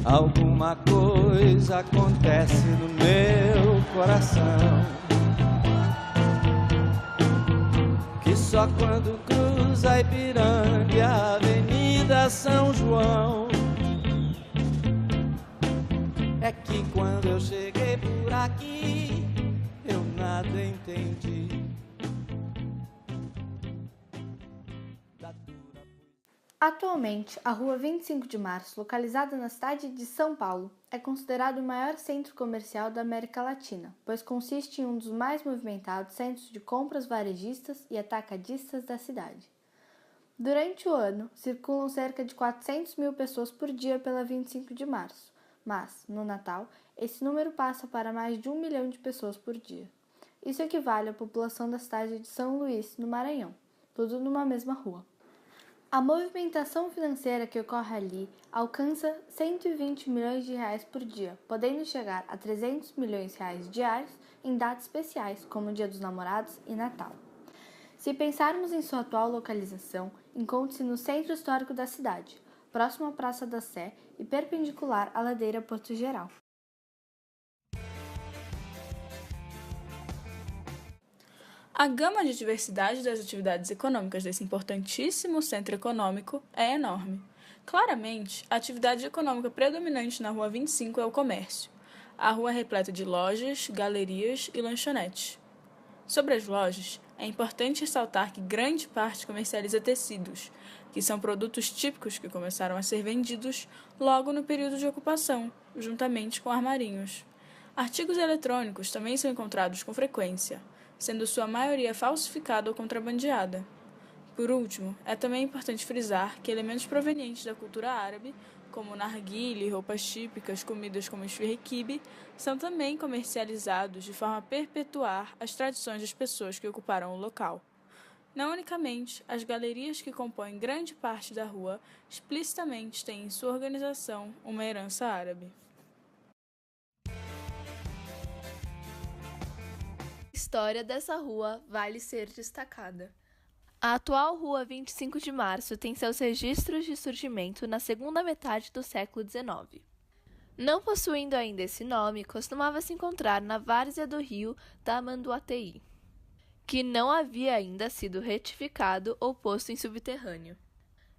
Alguma coisa acontece no meu coração, que só quando cruza a Ipiranga e a Avenida São João, é que quando eu cheguei por aqui, eu nada entendi. Atualmente, a Rua 25 de Março, localizada na cidade de São Paulo, é considerado o maior centro comercial da América Latina, pois consiste em um dos mais movimentados centros de compras varejistas e atacadistas da cidade. Durante o ano, circulam cerca de 400 mil pessoas por dia pela 25 de março, mas, no Natal, esse número passa para mais de 1 milhão de pessoas por dia. Isso equivale à população da cidade de São Luís, no Maranhão, tudo numa mesma rua. A movimentação financeira que ocorre ali alcança 120 milhões de reais por dia, podendo chegar a 300 milhões de reais diários em datas especiais, como o Dia dos Namorados e Natal. Se pensarmos em sua atual localização, encontra-se no centro histórico da cidade, próximo à Praça da Sé e perpendicular à ladeira Porto Geral. A gama de diversidade das atividades econômicas desse importantíssimo centro econômico é enorme. Claramente, a atividade econômica predominante na Rua 25 é o comércio. A rua é repleta de lojas, galerias e lanchonetes. Sobre as lojas, é importante ressaltar que grande parte comercializa tecidos, que são produtos típicos que começaram a ser vendidos logo no período de ocupação, juntamente com armarinhos. Artigos eletrônicos também são encontrados com frequência, sendo sua maioria falsificada ou contrabandeada. Por último, é também importante frisar que elementos provenientes da cultura árabe, como narguile, roupas típicas, comidas como esfirra e quibe, são também comercializados de forma a perpetuar as tradições das pessoas que ocuparam o local. Não unicamente, as galerias que compõem grande parte da rua explicitamente têm em sua organização uma herança árabe. A história dessa rua vale ser destacada. A atual Rua 25 de Março tem seus registros de surgimento na segunda metade do século XIX. Não possuindo ainda esse nome, costumava se encontrar na várzea do rio Tamanduateí, que não havia ainda sido retificado ou posto em subterrâneo.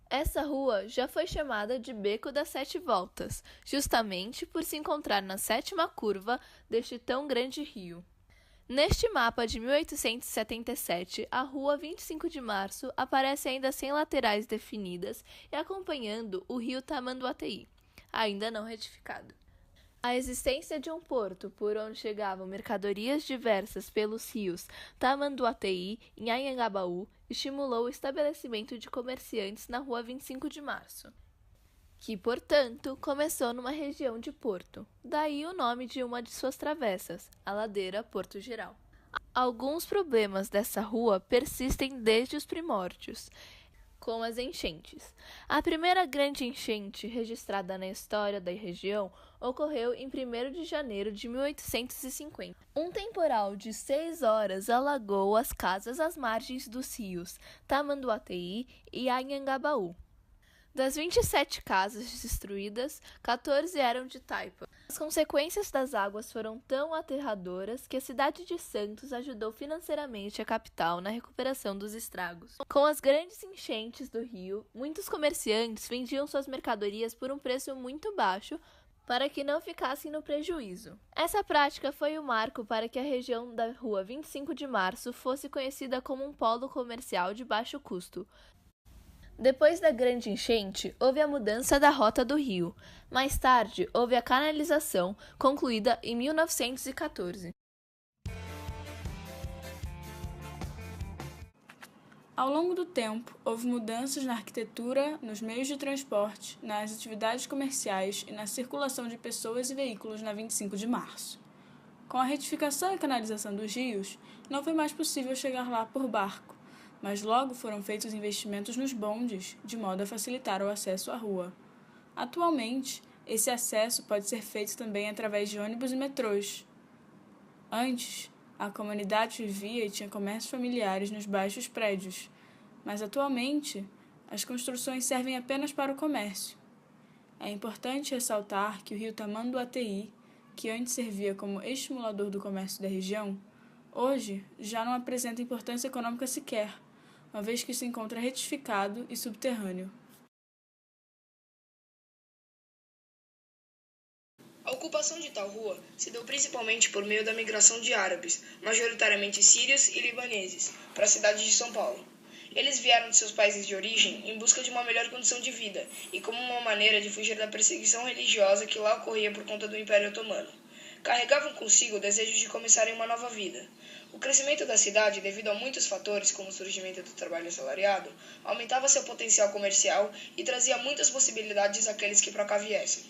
Essa rua já foi chamada de Beco das Sete Voltas, justamente por se encontrar na sétima curva deste tão grande rio. Neste mapa de 1877, a Rua 25 de Março aparece ainda sem laterais definidas e acompanhando o rio Tamanduateí, ainda não retificado. A existência de um porto por onde chegavam mercadorias diversas pelos rios Tamanduateí e Anhangabaú estimulou o estabelecimento de comerciantes na Rua 25 de Março, que, portanto, começou numa região de Porto, daí o nome de uma de suas travessas, a ladeira Porto Geral. Alguns problemas dessa rua persistem desde os primórdios, com as enchentes. A primeira grande enchente registrada na história da região ocorreu em 1º de janeiro de 1850. Um temporal de 6 horas alagou as casas às margens dos rios Tamanduateí e Anhangabaú. Das 27 casas destruídas, 14 eram de taipa. As consequências das águas foram tão aterradoras que a cidade de Santos ajudou financeiramente a capital na recuperação dos estragos. Com as grandes enchentes do rio, muitos comerciantes vendiam suas mercadorias por um preço muito baixo para que não ficassem no prejuízo. Essa prática foi o marco para que a região da Rua 25 de Março fosse conhecida como um polo comercial de baixo custo. Depois da grande enchente, houve a mudança da rota do rio. Mais tarde, houve a canalização, concluída em 1914. Ao longo do tempo, houve mudanças na arquitetura, nos meios de transporte, nas atividades comerciais e na circulação de pessoas e veículos na 25 de março. Com a retificação e canalização dos rios, não foi mais possível chegar lá por barco, mas logo foram feitos investimentos nos bondes, de modo a facilitar o acesso à rua. Atualmente, esse acesso pode ser feito também através de ônibus e metrôs. Antes, a comunidade vivia e tinha comércios familiares nos baixos prédios, mas atualmente, as construções servem apenas para o comércio. É importante ressaltar que o rio Tamanduateí, que antes servia como estimulador do comércio da região, hoje já não apresenta importância econômica sequer, uma vez que se encontra retificado e subterrâneo. A ocupação de tal rua se deu principalmente por meio da migração de árabes, majoritariamente sírios e libaneses, para a cidade de São Paulo. Eles vieram de seus países de origem em busca de uma melhor condição de vida e como uma maneira de fugir da perseguição religiosa que lá ocorria por conta do Império Otomano. Carregavam consigo o desejo de começarem uma nova vida. O crescimento da cidade, devido a muitos fatores, como o surgimento do trabalho assalariado, aumentava seu potencial comercial e trazia muitas possibilidades àqueles que para cá viessem.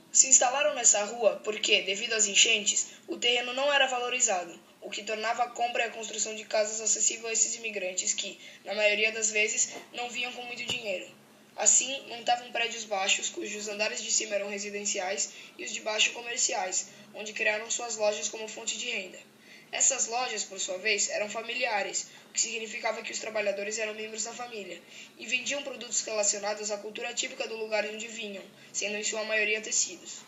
Se instalaram nessa rua porque, devido às enchentes, o terreno não era valorizado, o que tornava a compra e a construção de casas acessível a esses imigrantes que, na maioria das vezes, não vinham com muito dinheiro. Assim, montavam prédios baixos, cujos andares de cima eram residenciais e os de baixo comerciais, onde criaram suas lojas como fonte de renda. Essas lojas, por sua vez, eram familiares, o que significava que os trabalhadores eram membros da família, e vendiam produtos relacionados à cultura típica do lugar onde vinham, sendo em sua maioria tecidos.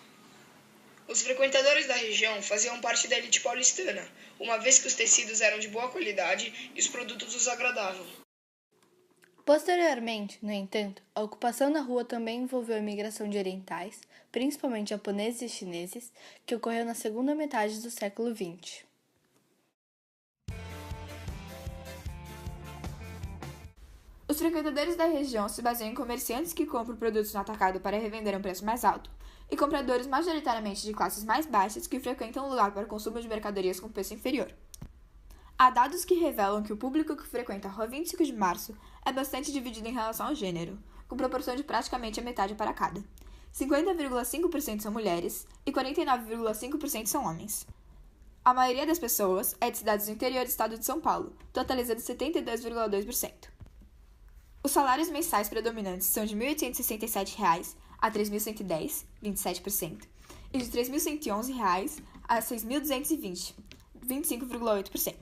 Os frequentadores da região faziam parte da elite paulistana, uma vez que os tecidos eram de boa qualidade e os produtos os agradavam. Posteriormente, no entanto, a ocupação da rua também envolveu a imigração de orientais, principalmente japoneses e chineses, que ocorreu na segunda metade do século XX. Os frequentadores da região se baseiam em comerciantes que compram produtos no atacado para revender a um preço mais alto, e compradores majoritariamente de classes mais baixas que frequentam o lugar para o consumo de mercadorias com preço inferior. Há dados que revelam que o público que frequenta a Rua 25 de Março é bastante dividido em relação ao gênero, com proporção de praticamente a metade para cada. 50,5% são mulheres e 49,5% são homens. A maioria das pessoas é de cidades do interior do estado de São Paulo, totalizando 72,2%. Os salários mensais predominantes são de R$ 1.867 a R$ 3.110, 27%, e de R$ 3.111 a R$ 6.220, 25,8%.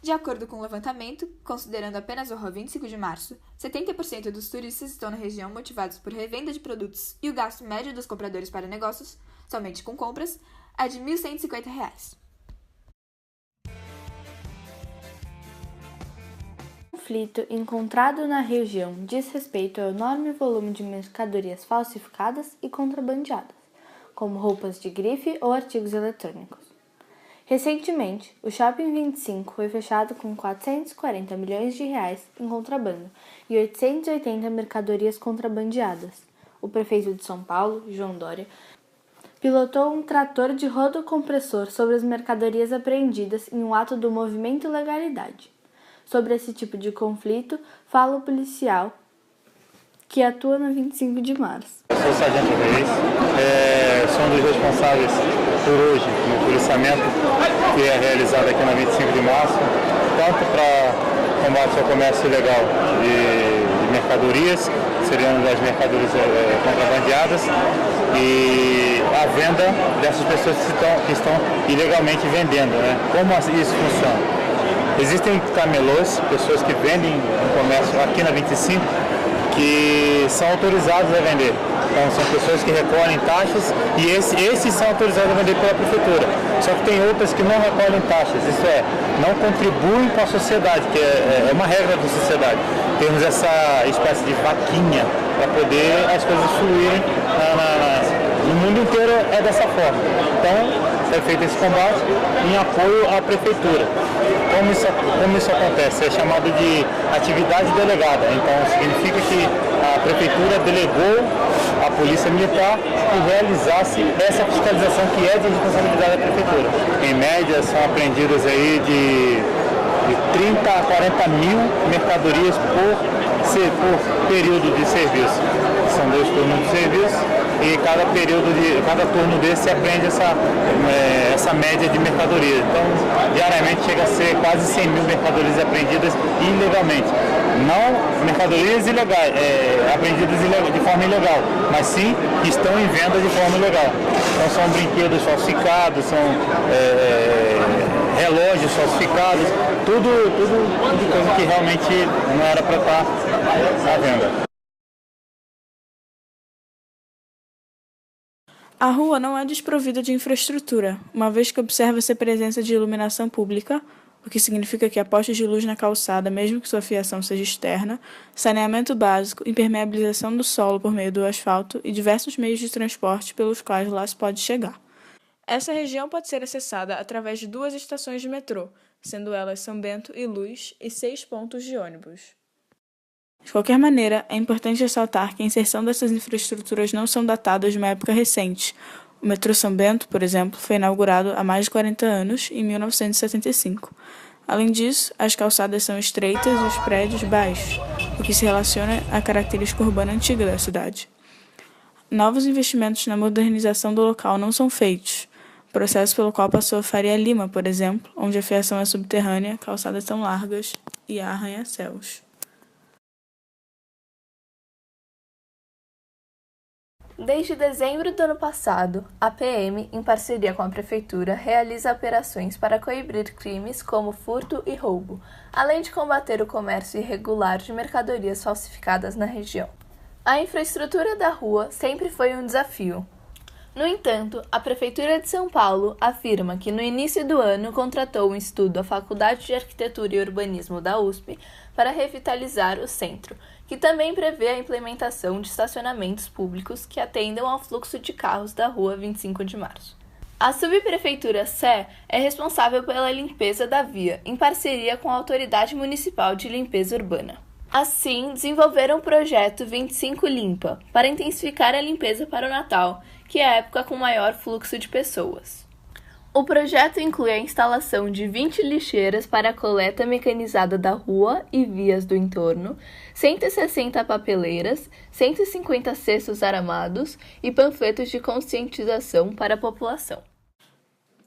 De acordo com o levantamento, considerando apenas a Rua 25 de Março, 70% dos turistas estão na região motivados por revenda de produtos e o gasto médio dos compradores para negócios, somente com compras, é de R$ 1.150. O conflito encontrado na região diz respeito ao enorme volume de mercadorias falsificadas e contrabandeadas, como roupas de grife ou artigos eletrônicos. Recentemente, o Shopping 25 foi fechado com 440 milhões de reais em contrabando e 880 mercadorias contrabandeadas. O prefeito de São Paulo, João Dória, pilotou um trator de rodocompressor sobre as mercadorias apreendidas em um ato do movimento Legalidade. Sobre esse tipo de conflito, fala o policial que atua na 25 de março. Eu sou o Sargento Reis, sou um dos responsáveis por hoje no policiamento que é realizado aqui na 25 de março, tanto para combate ao comércio ilegal de mercadorias, seriam as mercadorias contrabandeadas, e a venda dessas pessoas que estão ilegalmente vendendo, né? Como isso funciona? Existem camelôs, pessoas que vendem no comércio aqui na 25, que são autorizados a vender. Então são pessoas que recolhem taxas e esses são autorizados a vender pela prefeitura. Só que tem outras que não recolhem taxas, isso é, não contribuem com a sociedade, que é uma regra da sociedade. Temos essa espécie de vaquinha para poder as coisas fluírem no mundo inteiro, é dessa forma. Então, é feito esse combate em apoio à prefeitura. Como isso acontece? É chamado de atividade delegada. Então, significa que a prefeitura delegou à polícia militar que realizasse essa fiscalização que é de responsabilidade da prefeitura. Em média, são apreendidas aí de 30 a 40 mil mercadorias por período de serviço. São 2 turnos de serviço e cada turno desse se apreende essa média de mercadorias. Então, diariamente chega a ser quase 100 mil mercadorias apreendidas ilegalmente. Não mercadorias ilegais, apreendidas de forma ilegal, mas sim que estão em venda de forma ilegal. Então são brinquedos falsificados, são relógios falsificados, tudo coisa que realmente não era para estar à venda. A rua não é desprovida de infraestrutura, uma vez que observa-se a presença de iluminação pública, o que significa que há postes de luz na calçada, mesmo que sua fiação seja externa, saneamento básico, impermeabilização do solo por meio do asfalto e diversos meios de transporte pelos quais lá se pode chegar. Essa região pode ser acessada através de 2 estações de metrô, sendo elas São Bento e Luz, e 6 pontos de ônibus. De qualquer maneira, é importante ressaltar que a inserção dessas infraestruturas não são datadas de uma época recente. O metrô São Bento, por exemplo, foi inaugurado há mais de 40 anos, em 1975. Além disso, as calçadas são estreitas e os prédios baixos, o que se relaciona à característica urbana antiga da cidade. Novos investimentos na modernização do local não são feitos, processo pelo qual passou a Faria Lima, por exemplo, onde a fiação é subterrânea, calçadas são largas e há arranha-céus. Desde dezembro do ano passado, a PM, em parceria com a Prefeitura, realiza operações para coibir crimes como furto e roubo, além de combater o comércio irregular de mercadorias falsificadas na região. A infraestrutura da rua sempre foi um desafio. No entanto, a Prefeitura de São Paulo afirma que no início do ano contratou um estudo à Faculdade de Arquitetura e Urbanismo da USP para revitalizar o centro, que também prevê a implementação de estacionamentos públicos que atendam ao fluxo de carros da Rua 25 de Março. A Subprefeitura Sé é responsável pela limpeza da via, em parceria com a Autoridade Municipal de Limpeza Urbana. Assim, desenvolveram o projeto 25 Limpa, para intensificar a limpeza para o Natal, que é a época com maior fluxo de pessoas. O projeto inclui a instalação de 20 lixeiras para a coleta mecanizada da rua e vias do entorno, 160 papeleiras, 150 cestos aramados e panfletos de conscientização para a população.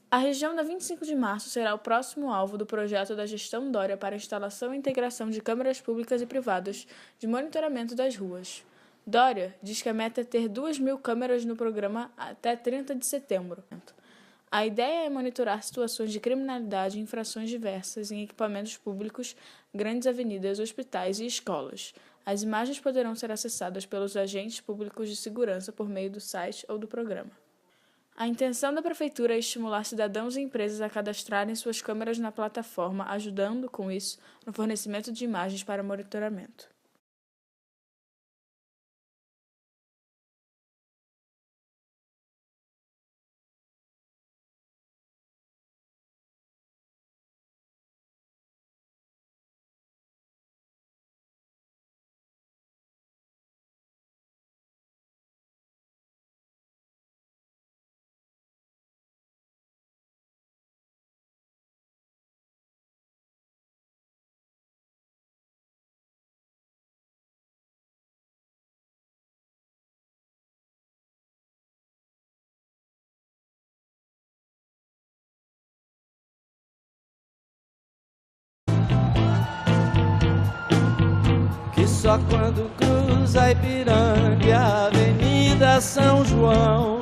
A região da 25 de Março será o próximo alvo do projeto da gestão Dória para a instalação e integração de câmeras públicas e privadas de monitoramento das ruas. Dória diz que a meta é ter 2.000 câmeras no programa até 30 de setembro. A ideia é monitorar situações de criminalidade e infrações diversas em equipamentos públicos, grandes avenidas, hospitais e escolas. As imagens poderão ser acessadas pelos agentes públicos de segurança por meio do site ou do programa. A intenção da Prefeitura é estimular cidadãos e empresas a cadastrarem suas câmeras na plataforma, ajudando, com isso, no fornecimento de imagens para monitoramento. Só quando cruza Ipiranga, a Avenida São João,